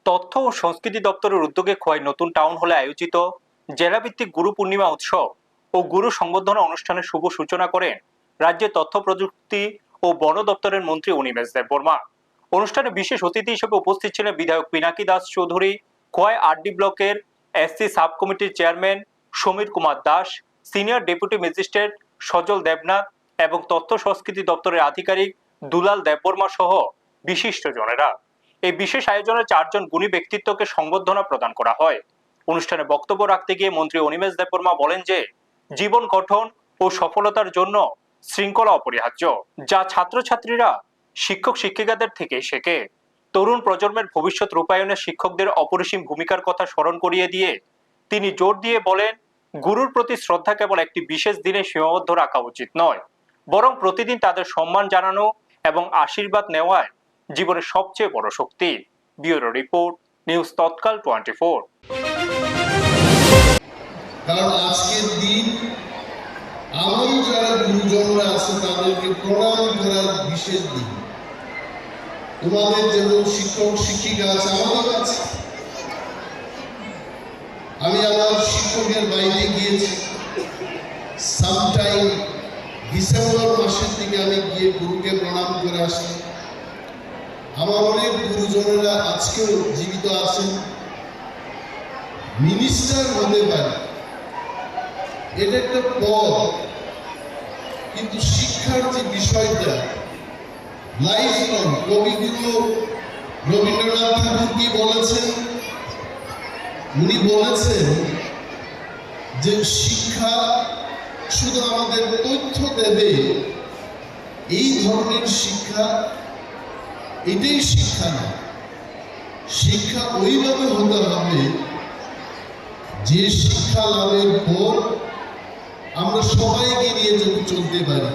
তথ্য ও সংস্কৃতি দপ্তরের উদ্যোগে খোয়াই নতুন টাউন হলে আয়োজিত জেলাভিত্তিক গুরু পূর্ণিমা উৎসব ও গুরু সংবর্ধনা অনুষ্ঠানের শুভ সূচনা করেন রাজ্যের তথ্য প্রযুক্তি ও বন দপ্তরের মন্ত্রী অনিমেষ দেববর্মা। অনুষ্ঠানে বিশেষ অতিথি হিসেবে উপস্থিত ছিলেন বিধায়ক পিনাকি দাস চৌধুরী, খোয়াই আরডি ব্লকের SC sub committee chairman Samir Kumar Das, senior deputy magistrate Sajal Debnath এবং তথ্য সংস্কৃতি দপ্তরের আধিকারিক দুলাল দেববর্মা সহ বিশিষ্টজনেরা। এই বিশেষ আয়োজনে 4 জন গুণী ব্যক্তিত্বকে সংবর্ধনা প্রদান করা হয়। অনুষ্ঠানে বক্তব্য রাখতে গিয়ে মন্ত্রী অনিমেষ দেববর্মা বলেন যে জীবন গঠন ও সফলতার জন্য শৃঙ্খলা অপরিহার্য, যা ছাত্রছাত্রীরা শিক্ষক শিক্ষিকাদের থেকে শেখে। তরুণ প্রজন্মের ভবিষ্যৎ রূপায়ণে শিক্ষকদের অপরিসীম ভূমিকার কথা স্মরণ করিয়ে দিয়ে তিনি জোর দিয়ে বলেন, গুরুর প্রতি শ্রদ্ধা কেবল একটি বিশেষ দিনে সীমাবদ্ধ রাখা উচিত নয়, বরং প্রতিদিন তাদের সম্মান জানানো এবং আশীর্বাদ নেওয়ায় জীবনের সবচেয়ে বড় শক্তি। ব্যুরো রিপোর্ট, নিউজ তৎকাল 24। কারণ আজকের দিন আমার যারা গুরুজনরা আছে তাদেরকে প্রণাম করার বিশেষ দিন। তোমাদের যেমন শিক্ষক শিক্ষিকা আছে, আমাদের আছে। আমি আমার শিক্ষকের বাইরে গিয়েছি, সামটাইম ডিসেম্বর মাসের দিকে আমি গিয়ে গুরুকে প্রণাম করে আসি। আমার অনেক গুরুজনেরা আজকেও জীবিত আছেন, মিনিস্টার হতে পারে, এটা একটা পদ, কিন্তু শিক্ষার যে বিষয়টা লাইফ লং। কবিগুরু রবীন্দ্রনাথ ঠাকুর কি বলেছেন? উনি বলেছেন যে শিক্ষা শুধু আমাদের তথ্য দেবে, এই ধরনের শিক্ষা, এটাই শিক্ষা না। শিক্ষা ওইভাবে হতে হবে যে শিক্ষা লাভের পর আমরা সবাইকে নিয়ে যদি চলতে পারি।